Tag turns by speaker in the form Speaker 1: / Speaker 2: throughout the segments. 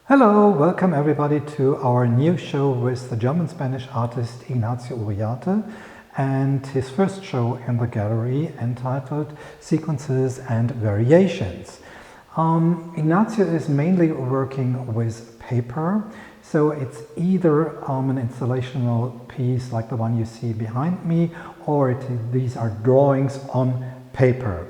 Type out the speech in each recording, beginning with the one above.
Speaker 1: Hello, welcome everybody to our new show with the German-Spanish artist Ignacio Uriarte and his first show in the gallery entitled Sequences and Variations. Ignacio is mainly working with paper, so it's either an installational piece like the one you see behind me, or these are drawings on paper.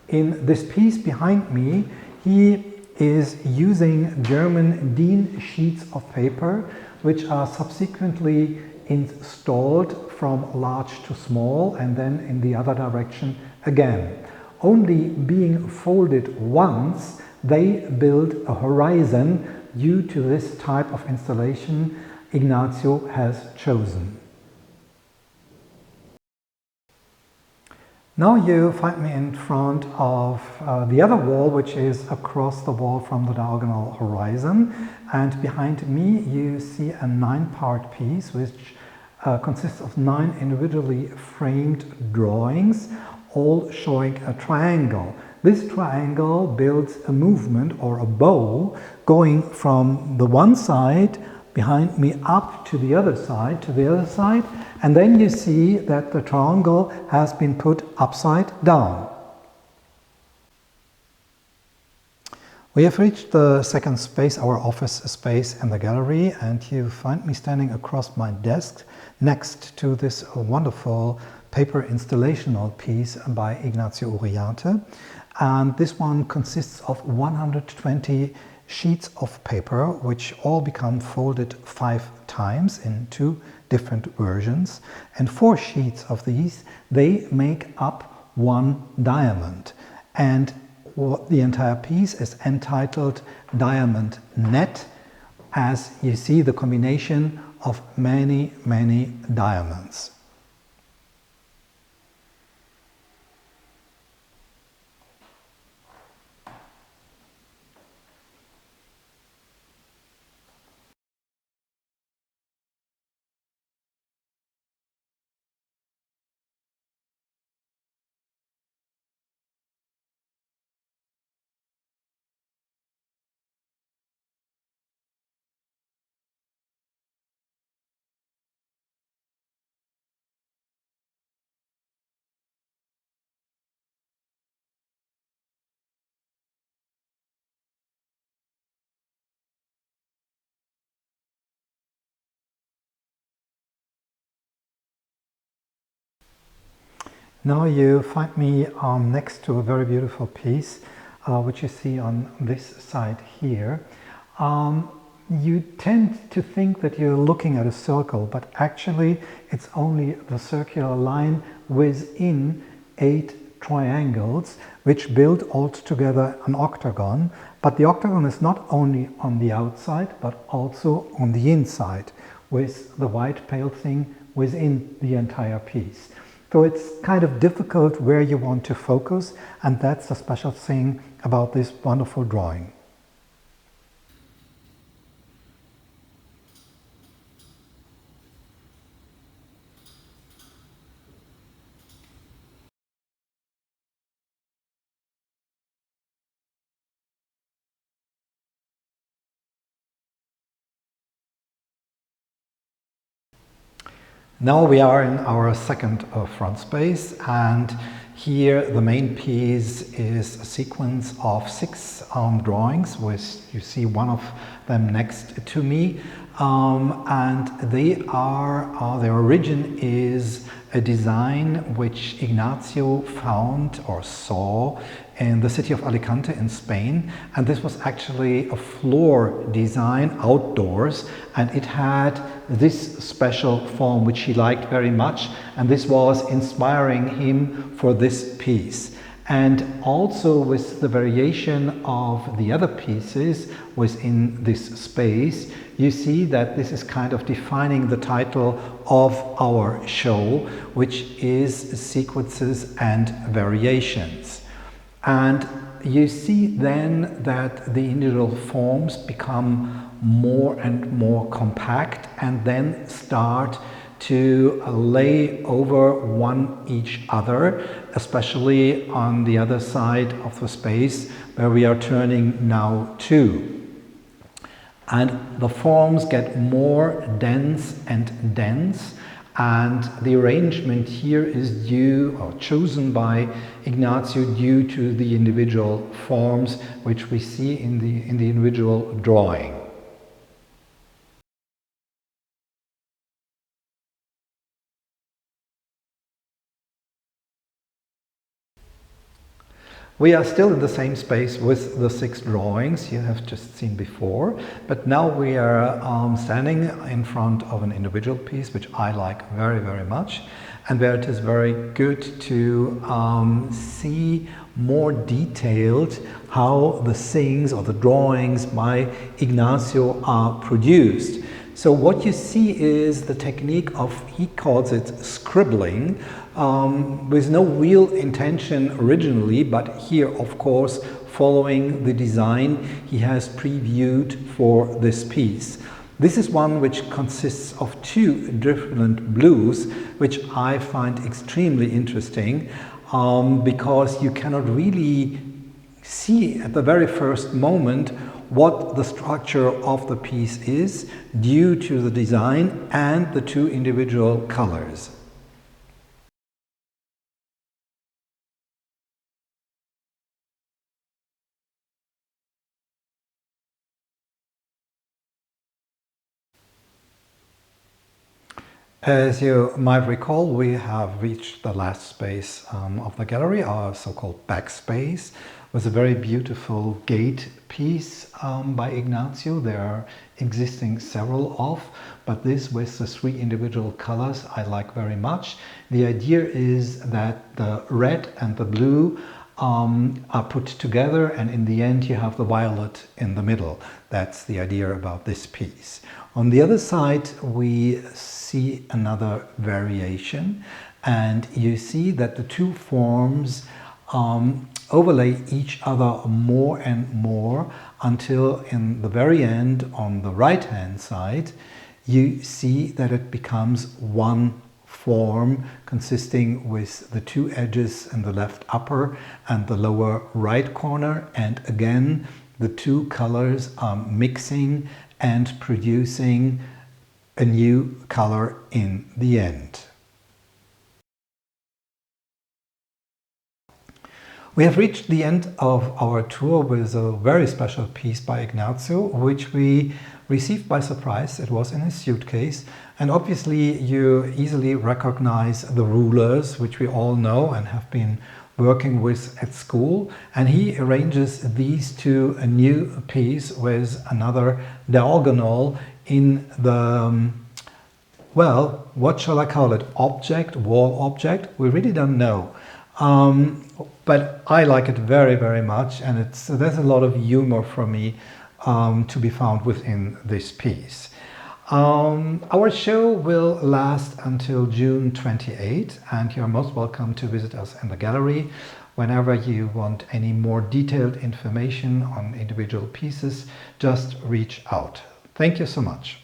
Speaker 1: In this piece behind me, he is using German DIN sheets of paper, which are subsequently installed from large to small and then in the other direction again. Only being folded once, they build a horizon due to this type of installation Ignacio has chosen. Now you find me in front of the other wall, which is across the wall from the diagonal horizon, and behind me you see a 9-part piece which consists of 9 individually framed drawings, all showing a triangle. This triangle builds a movement or a bow going from the one side behind me up to the other side, and then you see that the triangle has been put upside down. We have reached the second space, our office space in the gallery, and you find me standing across my desk next to this wonderful paper installational piece by Ignacio Uriarte. And this one consists of 120 sheets of paper, which all become folded 5 times in 2 different versions, and 4 sheets of these, they make up 1 diamond, and the entire piece is entitled Diamond Net, as you see the combination of many diamonds. Now you find me next to a very beautiful piece, which you see on this side here. You tend to think that you're looking at a circle, but actually it's only the circular line within 8 triangles, which build all together an octagon. But the octagon is not only on the outside, but also on the inside, with the white pale thing within the entire piece. So it's kind of difficult where you want to focus, and that's the special thing about this wonderful drawing. Now we are in our second front space, and here the main piece is a sequence of 6 drawings, which you see one of them next to me, and their origin is a design which Ignacio found or saw in the city of Alicante in Spain, and this was actually a floor design outdoors, and it had this special form which he liked very much, and this was inspiring him for this piece. And also with the variation of the other pieces within this space, you see that this is kind of defining the title of our show, which is Sequences and Variations. And you see then that the individual forms become more and more compact and then start to lay over one each other, especially on the other side of the space where we are turning now to. and the forms get more dense and dense, and the arrangement here is due or chosen by Ignacio due to the individual forms which we see in the individual drawing. We are still in the same space with the 6 drawings you have just seen before, but now we are standing in front of an individual piece which I like very, very much, and where it is very good to see more detailed how the things or the drawings by Ignacio are produced. So what you see is the technique of, he calls it scribbling, with no real intention originally, but here, of course, following the design he has previewed for this piece. This is one which consists of 2 different blues, which I find extremely interesting, because you cannot really see at the very first moment what the structure of the piece is due to the design and the 2 individual colors. As you might recall, we have reached the last space of the gallery, our so-called backspace, with a very beautiful gate piece by Ignacio. There are existing several of, but this with the 3 individual colors I like very much. The idea is that the red and the blue are put together, and in the end you have the violet in the middle. That's the idea about this piece. On the other side we see another variation, and you see that the 2 forms overlay each other more and more until in the very end, on the right hand side, you see that it becomes one form consisting with the 2 edges in the left upper and the lower right corner, and again the 2 colors are mixing and producing a new color in the end. We have reached the end of our tour with a very special piece by Ignacio, which we received by surprise. It was in his suitcase, and obviously you easily recognize the rulers, which we all know and have been working with at school, and he arranges these to a new piece with another diagonal in the, well, what shall I call it? Object, wall object? We really don't know. But I like it very, very much, and there's a lot of humor for me to be found within this piece. Our show will last until June 28, and you're most welcome to visit us in the gallery whenever you want any more detailed information on individual pieces. Just reach out. Thank you so much.